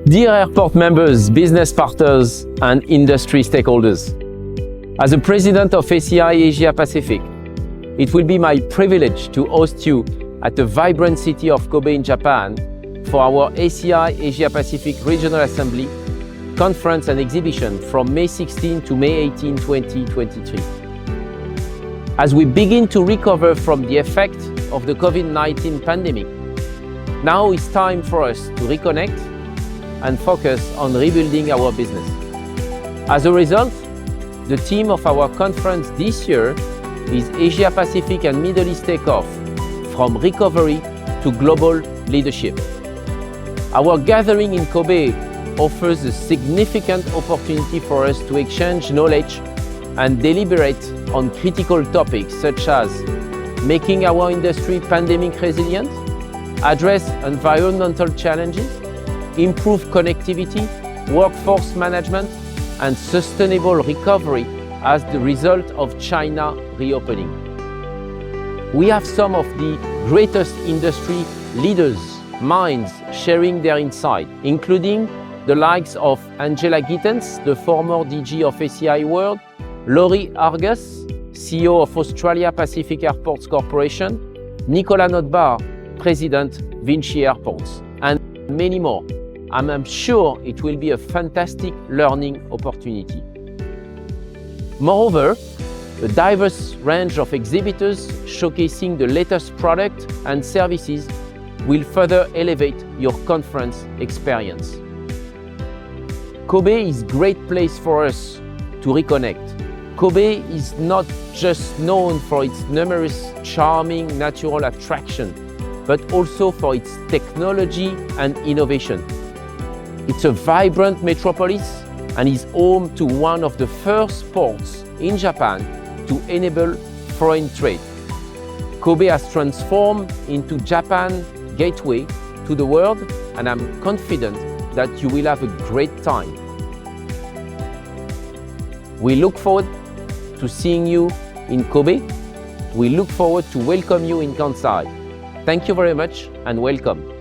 Dear airport members, business partners, and industry stakeholders, as the president of ACI Asia Pacific, it will be my privilege to host you at the vibrant city of Kobe in Japan for our ACI Asia Pacific Regional Assembly, Conference and Exhibition from May 16 to May 18, 2023. As we begin to recover from the effect of the COVID-19 pandemic, now is time for us to reconnect and focus on rebuilding our business. As a result, the theme of our conference this year is Asia Pacific and Middle East Takeoff, from recovery to global leadership. Our gathering in Kobe offers a significant opportunity for us to exchange knowledge and deliberate on critical topics such as making our industry pandemic resilient, address environmental challenges, improve connectivity, workforce management, and sustainable recovery as the result of China reopening. We have some of the greatest industry leaders, minds sharing their insight, including the likes of Angela Gittens, the former DG of ACI World, Laurie Argus, CEO of Australia Pacific Airports Corporation, Nicolas Notbar, President, VINCI Airports, and many more. I'm sure it will be a fantastic learning opportunity. Moreover, a diverse range of exhibitors showcasing the latest product and services will further elevate your conference experience. Kobe is a great place for us to reconnect. Kobe is not just known for its numerous charming natural attractions, but also for its technology and innovation. It's a vibrant metropolis and is home to one of the first ports in Japan to enable foreign trade. Kobe has transformed into Japan's gateway to the world, and I'm confident that you will have a great time. We look forward to seeing you in Kobe. We look forward to welcome you in Kansai. Thank you very much and welcome.